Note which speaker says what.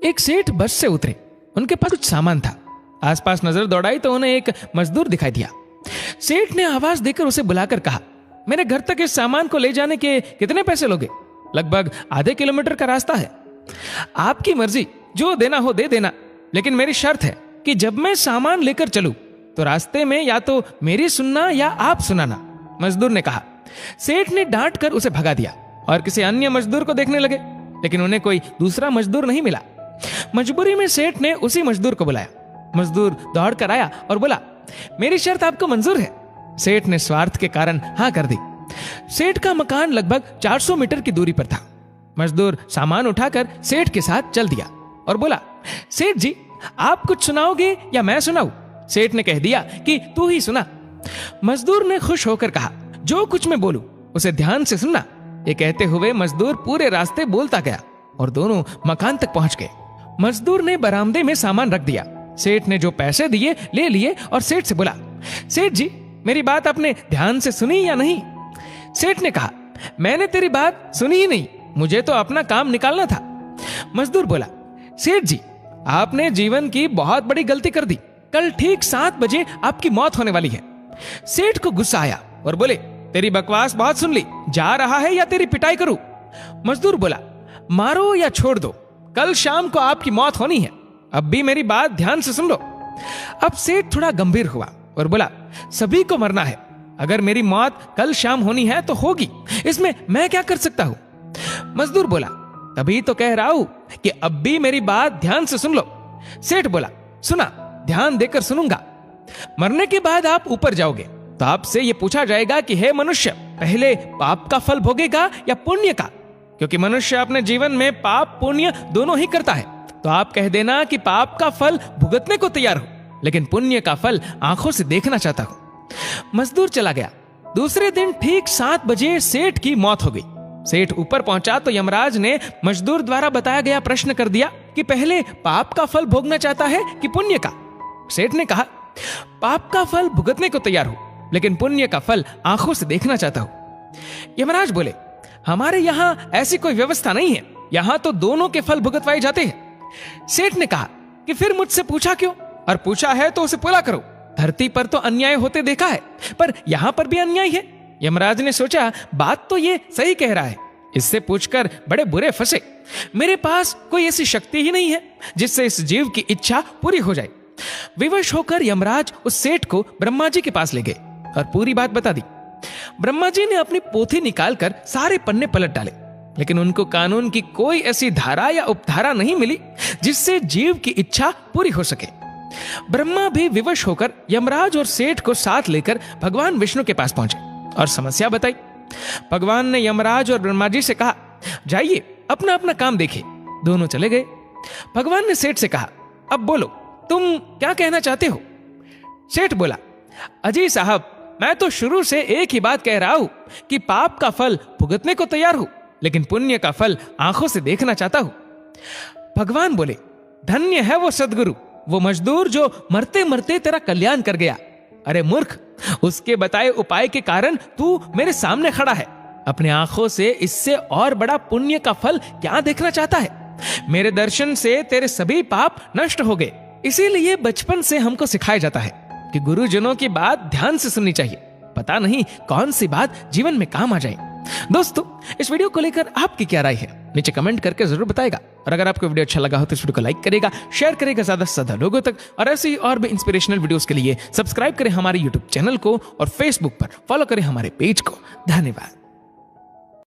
Speaker 1: एक सेठ बस से उतरे। उनके पास कुछ सामान था। आसपास नजर दौड़ाई तो उन्हें एक मजदूर दिखाई दिया। सेठ ने आवाज देकर उसे बुलाकर कहा, मेरे घर तक इस सामान को ले जाने के कितने पैसे लोगे? लगभग आधे किलोमीटर का रास्ता है। आपकी मर्जी, जो देना हो दे देना, लेकिन मेरी शर्त है कि जब मैं सामान लेकर चलूं तो रास्ते में या तो मेरी सुनना या आप सुनाना। मजदूर ने कहा। सेठ ने डांट कर उसे भगा दिया और किसी अन्य मजदूर को देखने लगे, लेकिन उन्हें कोई दूसरा मजदूर नहीं मिला। मजबूरी में सेठ ने उसी मजदूर को बुलाया। मजदूर दौड़ कर आया और बोला, मेरी शर्त आपको मंजूर है? सेठ ने स्वार्थ के कारण हाँ कर दी। सेठ का मकान लगभग 400 मीटर की दूरी पर था। मजदूर सामान उठाकर सेठ के साथ चल दिया और बोला, सेठ जी आप कुछ सुनाओगे या मैं सुनाऊं? सेठ ने कह दिया कि तू ही सुना। मजदूर ने खुश होकर कहा, जो कुछ मैं बोलूं उसे ध्यान से सुनना। ये कहते हुए मजदूर पूरे रास्ते बोलता गया और दोनों मकान तक पहुंच गए। मजदूर ने बरामदे में सामान रख दिया। सेठ ने जो पैसे दिए ले लिए और सेठ से बोला, सेठ जी मेरी बात आपने ध्यान से सुनी या नहीं? सेठ ने कहा, मैंने तेरी बात सुनी ही नहीं, मुझे तो अपना काम निकालना था। मजदूर बोला, सेठ जी आपने जीवन की बहुत बड़ी गलती कर दी। कल ठीक 7 बजे आपकी मौत होने वाली है। सेठ को गुस्सा आया और बोले, तेरी बकवास बहुत सुन ली, जा रहा है या तेरी पिटाई करूं? मजदूर बोला, मारो या छोड़ दो, कल शाम को आपकी मौत होनी है। अब भी मेरी बात ध्यान से सुन लो। अब सेठ थोड़ा गंभीर हुआ और बोला, सभी को मरना है। अगर मेरी मौत कल शाम होनी है तो होगी, इसमें मैं क्या कर सकता हूं? मजदूर बोला, तभी तो कह रहा हूं कि अब भी मेरी बात ध्यान से सुन लो। सेठ बोला, सुना, ध्यान देकर सुनूंगा। मरने के बाद आप ऊपर जाओगे तो आपसे यह पूछा जाएगा कि हे मनुष्य, पहले पाप का फल भोगेगा या पुण्य का? क्योंकि मनुष्य अपने जीवन में पाप पुण्य दोनों ही करता है। तो आप कह देना कि पाप का फल भुगतने को तैयार हो, लेकिन पुण्य का फल आंखों से देखना चाहता हूं। मजदूर चला गया। दूसरे दिन ठीक 7 बजे सेठ की मौत हो गई। सेठ ऊपर पहुंचा तो यमराज ने मजदूर द्वारा बताया गया प्रश्न कर दिया कि पहले पाप का फल भोगना चाहता है कि पुण्य का? सेठ ने कहा, पाप का फल भुगतने को तैयार हूं, लेकिन पुण्य का फल आंखों से देखना चाहता हूं। यमराज बोले, हमारे यहां ऐसी कोई व्यवस्था नहीं है, यहां तो दोनों के फल भुगतवाए जाते हैं। सेठ ने कहा कि फिर मुझसे पूछा क्यों? और पूछा है तो उसे पूरा करो। धरती पर तो अन्याय होते देखा है, पर यहां पर भी अन्याय है। यमराज ने सोचा, बात तो ये सही कह रहा है, इससे पूछकर बड़े बुरे फंसे। मेरे पास कोई ऐसी शक्ति ही नहीं है जिससे इस जीव की इच्छा पूरी हो जाए। विवश होकर यमराज उस सेठ को ब्रह्मा जी के पास ले गए और पूरी बात बता दी। ब्रह्मा जी ने अपनी पोथी निकालकर सारे पन्ने पलट डाले, लेकिन उनको कानून की कोई ऐसी धारा या उपधारा नहीं मिली जिससे जीव की इच्छा पूरी हो सके। ब्रह्मा भी विवश होकर यमराज और सेठ को साथ लेकर भगवान विष्णु के पास पहुंचे और समस्या बताई। भगवान ने यमराज और ब्रह्मा जी से कहा, जाइए अपना अपना काम देखिए। दोनों चले गए। भगवान ने सेठ से कहा, अब बोलो, तुम क्या कहना चाहते हो? सेठ बोला, अजी साहब, मैं तो शुरू से एक ही बात कह रहा हूं कि पाप का फल भुगतने को तैयार हूं, लेकिन पुण्य का फल आंखों से देखना चाहता हूं। भगवान बोले, धन्य है वो सदगुरु, वो मजदूर जो मरते मरते तेरा कल्याण कर गया। अरे मूर्ख, उसके बताए उपाय के कारण तू मेरे सामने खड़ा है। अपने आंखों से इससे और बड़ा पुण्य का फल क्या देखना चाहता है? मेरे दर्शन से तेरे सभी पाप नष्ट हो गए। इसीलिए बचपन से हमको सिखाया जाता है कि गुरुजनों की बात ध्यान से सुननी चाहिए। पता नहीं कौन सी बात जीवन में काम आ जाए। दोस्तों, इस वीडियो को लेकर आपकी क्या राय है? नीचे कमेंट करके जरूर बताएगा। और अगर आपको वीडियो अच्छा लगा हो तो इस वीडियो को लाइक करेगा, शेयर करेगा ज्यादा से ज्यादा लोगों तक। और ऐसी और भी इंस्पिरेशनल वीडियोस के लिए सब्सक्राइब करें हमारे यूट्यूब चैनल को और फेसबुक पर फॉलो करें हमारे पेज को। धन्यवाद।